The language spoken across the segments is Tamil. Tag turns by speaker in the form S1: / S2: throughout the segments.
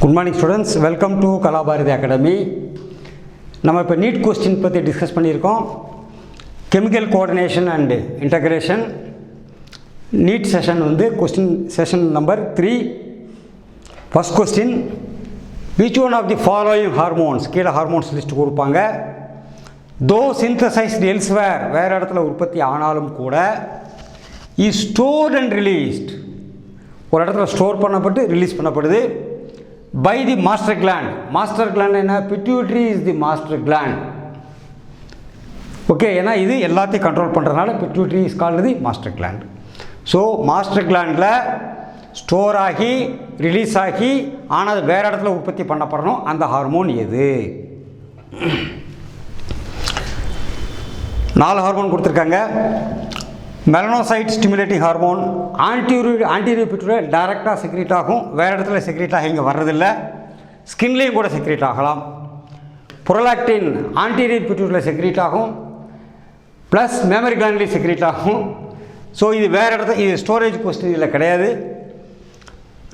S1: Good morning students, welcome to Kalabharati Academy. நம்ம இப்போ நீட் கொஸ்டின் பற்றி டிஸ்கஸ் பண்ணியிருக்கோம். Chemical coordination and integration NEET session வந்து question session number 3. First question, which one of the following hormones, கீழே ஹார்மோன்ஸ் லிஸ்ட் கொடுப்பாங்க, though synthesized elsewhere, வேறு இடத்துல உற்பத்தி ஆனாலும் கூட, is stored and released, ஒரு இடத்துல ஸ்டோர் பண்ணப்பட்டு ரிலீஸ் பண்ணப்படுது by the master gland. master gland என்ன, pituitary is the master gland. Okay, ஏன்னா இது எல்லாத்தையும் கண்ட்ரோல் பண்ணுறதுனால pituitary is called the master gland. So master கிளாண்டில் ஸ்டோர் ஆகி ரிலீஸ் ஆகி ஆனால் வேறு இடத்துல உற்பத்தி பண்ணப்படணும், அந்த ஹார்மோன் எது? 4 ஹார்மோன் கொடுத்துருக்காங்க. Melanocyte stimulating hormone anterior pituitary டைரெக்டாக செக்ரேட் ஆகும், வேறு இடத்துல செக்ரேட் ஆகி இங்கே வர்றதில்லை, ஸ்கின்லேயும் கூட செக்ரேட் ஆகலாம். புரோலாக்டின் ஆன்டீரியர் பிட்யூட்டரியில் செக்ரேட் ஆகும், ப்ளஸ் மெமரி கிளாண்ட்லேயும் செக்ரேட் ஆகும். ஸோ இது வேறு இடத்துல, இது ஸ்டோரேஜ் கொஸ்டின் இதில் கிடையாது.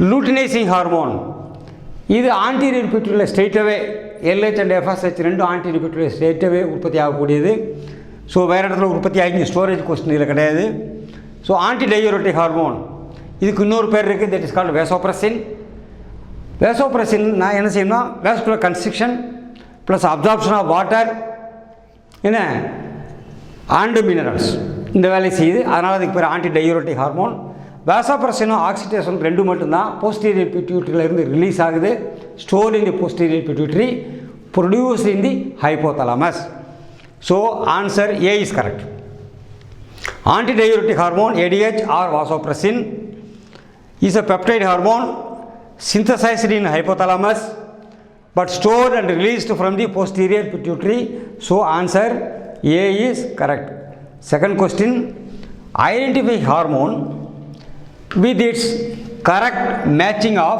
S1: லூட்டினைசிங் ஹார்மோன் இது ஆன்டீரியர் பிட்யூட்டரியில் ஸ்ட்ரெயிட்டாகவே LH அண்ட் FSH ரெண்டும் ஆன்டீரியர் பிட்யூட்டரியில் ஸ்ட்ரெயிட்டாகவே உற்பத்தி ஆகக்கூடியது. ஸோ வேறு இடத்துல உற்பத்தி ஆகி ஸ்டோரேஜ் கொஸ்டின் இதில் கிடையாது. ஸோ ஆன்டிடையூரோட்டிக் ஹார்மோன் இதுக்கு இன்னொரு பேர் இருக்குது, that is called vasopressin. Vasopressin நான் என்ன செய்யணும்னா vascular constriction plus absorption of water என்ன அண்டு மினரல்ஸ் இந்த வேலையை செய்யுது, அதனால் அதுக்கு பேர் ஆன்டிடையூரோட்டிக் ஹார்மோன். வேசோப்ரெசினும் ஆக்சிடேஷன் ரெண்டு மட்டும்தான் போஸ்டீரியர் பிட்யூட்டரியிலேருந்து ரிலீஸ் ஆகுது, store in the posterior pituitary, produced in the hypothalamus. So answer A is correct. Antidiuretic hormone ADH or vasopressin is a peptide hormone synthesized in hypothalamus but stored and released from the posterior pituitary. So answer A is correct. Second question, identify hormone with its correct matching of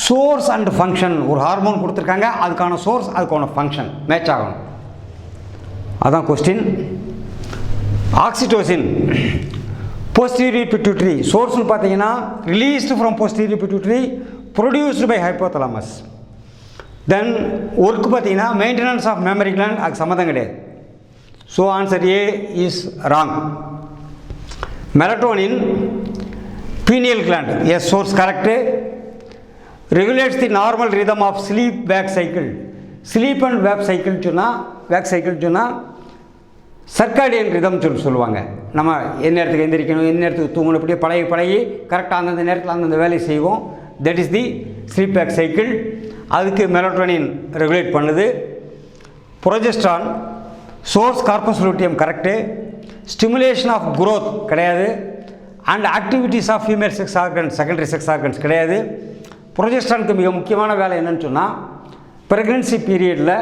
S1: source and function. ஒரு ஹார்மோன் கொடுத்துருக்காங்க, அதுக்கான சோர்ஸ் அதுக்கான ஃபங்க்ஷன் மேட்ச் ஆகணும், அதான் கொஸ்டின். ஆக்சிடோசின் போஸ்டீரியர் பிட்யூட்டரி சோர்ஸ்னு பார்த்தீங்கன்னா released from posterior pituitary, produced by hypothalamus. Then work பார்த்தீங்கன்னா மெயின்டெனன்ஸ் ஆஃப் மெமரி கிளாண்ட், அதுக்கு சம்மந்தம் கிடையாது. So answer A is wrong. Melatonin pineal gland, yes source correct. Regulates the normal rhythm of sleep wake cycle. Sleep and wake cycle சொன்னால் சர்க்காடியன் ரிதம் சொல்லுவாங்க. நம்ம எந்த நேரத்துக்கு எந்திரிக்கணும், எந்த நேரத்துக்கு தூங்கணும், இப்படியே பழகி கரெக்டாக அந்தந்த நேரத்தில் அந்தந்த வேலையை செய்வோம். That is the sleep wake cycle. அதுக்கு மெலட்டோனின் ரெகுலேட் பண்ணுது. Progesterone source corpus luteum correct. Stimulation of growth கிடையாது. And activities of female sex organs, secondary sex organs கிடையாது. ப்ரொஜெஸ்ட்ரானுக்கு மிக முக்கியமான வேலை என்னன்னு சொன்னால், ப்ரெக்னென்சி பீரியடில்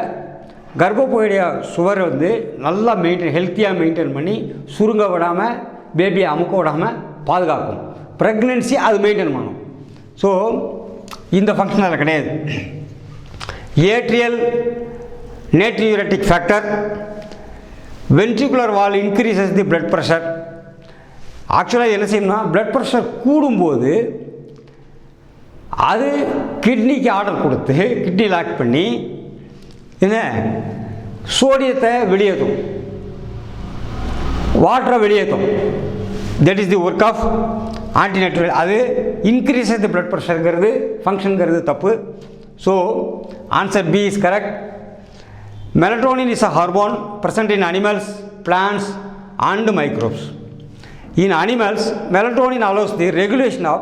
S1: கர்ப்பப்பையுடைய சுவர் வந்து நல்லா ஹெல்த்தியாக மெயின்டைன் பண்ணி சுருங்க விடாமல், பேபியை அமுக்க விடாமல் பாதுகாக்கும். ப்ரெக்னென்சி அது மெயின்டைன் பண்ணும். ஸோ இந்த ஃபங்க்ஷன் அதில் கிடையாது. Atrial natriuretic factor, ventricular wall increases the blood pressure. ஆக்சுவலாக என்ன செய்யணும்னா, பிளட் ப்ரெஷர் கூடும்போது அது கிட்னிக்கு ஆர்டர் கொடுத்து கிட்னி லாக் பண்ணி என்ன சோடியத்தை வெளியேற்றும், வாட்டரை வெளியேற்றும். That is the work of ஆன்டிநேட்ரியல். அது இன்க்ரீஸ் தி பிளட் ப்ரெஷருங்கிறது ஃபங்க்ஷனுங்கிறது தப்பு. So answer B is correct. Melatonin is a hormone present in animals, plants and microbes. In animals, melatonin allows the regulation of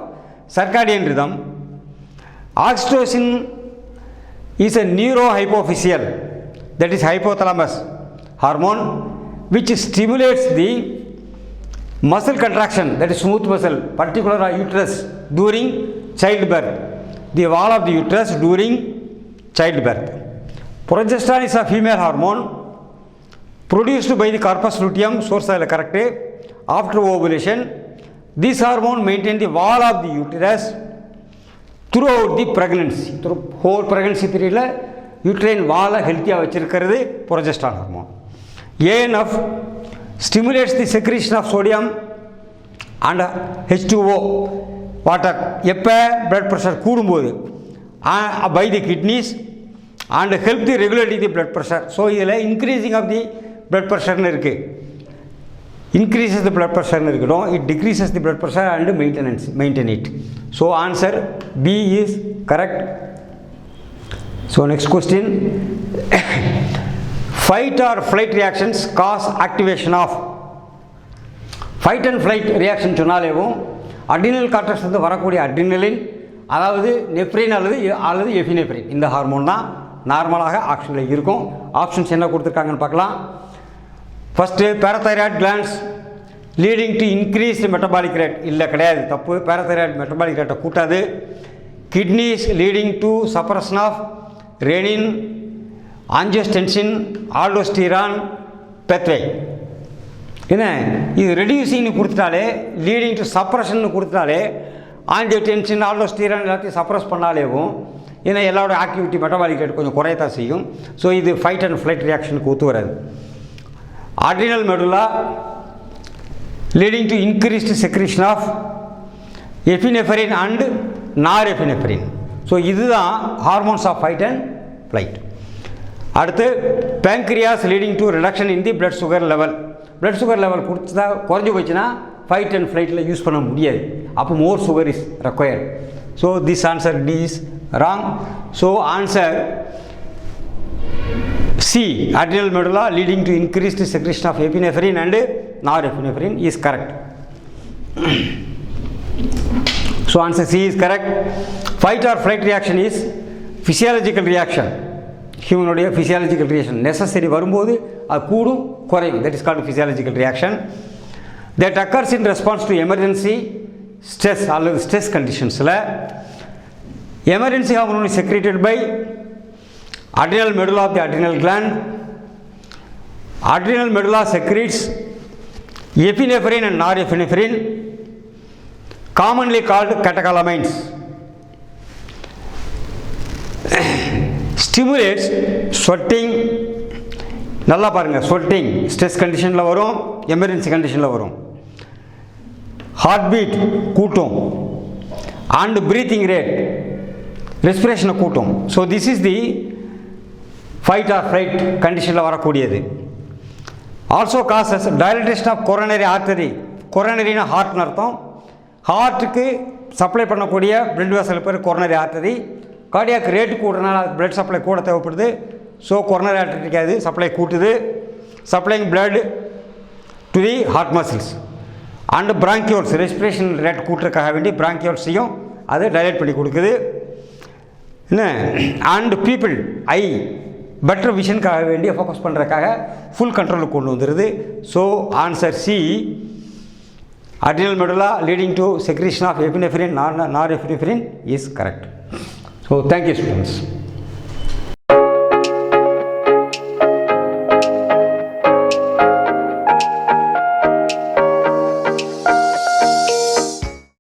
S1: circadian rhythm. Oxytocin is a neurohypophyseal, that is hypothalamus hormone, which stimulates the muscle contraction, that is smooth muscle, particular uterus during childbirth, the wall of the uterus during childbirth. Progesterone is a female hormone produced by the corpus luteum, source is correct, after ovulation. This hormone maintains the wall of the uterus throughout the pregnancy. Through whole pregnancy period uterine வாலை ஹெல்த்தியாக வச்சுருக்கிறது progesterone hormone. ANF stimulates the secretion of sodium and H2O water. எப்போ பிளட் ப்ரெஷர் கூடும்போது by the kidneys and help the regulating the blood pressure. So இதில் increasing of the blood pressure இருக்கு, increases the blood pressure இருக்கணும், it decreases the blood pressure and maintain it. So answer B is correct. So next question. Fight or flight reactions cause activation of. Fight and flight reaction சொன்னாலேவும் அட்ரினல் கார்டெக்ஸ்லேருந்து வரக்கூடிய அட்ரினலின், அதாவது நெப்ரின் அல்லது எபினெப்ரின், இந்த ஹார்மோன் தான் நார்மலாக ஆக்ஷனில் இருக்கும். ஆப்ஷன்ஸ் என்ன கொடுத்துருக்காங்கன்னு பார்க்கலாம். First parathyroid glands leading to increase metabolic rate, இல்லை கிடையாது, தப்பு. பேராதைராய்டு மெட்டபாலிக் ரேட்டை கூட்டாது. Kidneys leading to suppression of renin, angiotensin, aldosterone, pathway. என்ன இது ரெடியூசிங்னு கொடுத்துட்டாலே, லீடிங் டு சப்ரஷன் கொடுத்துட்டாலே, ஆஞ்சியோடென்சின், ஆல்டோஸ்டிரான் எல்லாத்தையும் சப்ரஸ் பண்ணாலேவும் ஏன்னா எல்லாரோட ஆக்டிவிட்டி மெட்டபாலிக் ரேட் கொஞ்சம் குறையத்தான் செய்யும். ஸோ இது ஃபைட் அண்ட் ஃப்ளைட் ரியாக்ஷனுக்கு ஒத்து வராது. adrenal medulla leading to increased secretion of epinephrine and norepinephrine. So இதுதான் hormones of fight and flight. அடுத்து pancreas leading to reduction in the blood sugar level. Blood sugar level கொடுத்தா குறைஞ்சி போச்சுன்னா ஃபைட் அண்ட் ஃப்ளைட்டில் யூஸ் பண்ண முடியாது. அப்போ more sugar is required. So this answer D is wrong. So answer C, adrenal medulla leading to increased secretion of epinephrine and norepinephrine is correct. So answer C is correct. Fight or flight reaction is physiological reaction. Human physiological reaction. Necessary வரும்போது அது கூடும் குறையும். That is called physiological reaction. That occurs in response to emergency stress அல்லது stress conditionsல emergency hormone is secreted by adrenal medulla of the adrenal gland. Adrenal medulla secretes epinephrine and norepinephrine, commonly called catecholamines. Stimulates sweating. நல்லா பாருங்க, ஸ்வெட்டிங் ஸ்ட்ரெஸ் கண்டிஷனில் வரும், எமர்ஜென்சி கண்டிஷனில் வரும். ஹார்ட் பீட் கூட்டும் அண்ட் ப்ரீத்திங் ரேட், ரெஸ்பிரேஷனை கூட்டும். So this is the fight or flight கண்டிஷனில் வரக்கூடியது. Also causes dilatation of coronary artery. கொரோனரினா ஹார்ட்னு அர்த்தம். ஹார்ட்டுக்கு சப்ளை பண்ணக்கூடிய பிளட் வெசல் பேர் கொரோனரி ஆர்டரி. கார்டியாக் ரேட்டு கூடுறதுனால பிளட் சப்ளை கூட தேவைப்படுது. ஸோ கொரோனரி ஆர்டரிக்கு அது சப்ளை கூட்டுது, supplying blood to the heart muscles. And bronchioles, respiration rate கூட்டுறதுக்காக வேண்டி பிராங்கியோல்ஸையும் அது டைலேட் பண்ணி கொடுக்குது. என்ன அண்ட் பீப்புள் ஐ பெட்டர் விஷனுக்காக வேண்டிய ஃபோக்கஸ் பண்ணுறதுக்காக ஃபுல் கண்ட்ரோலுக்கு கொண்டு வந்துடுது. So answer C, adrenal medulla leading to secretion of epinephrine, norepinephrine is correct. So thank you students.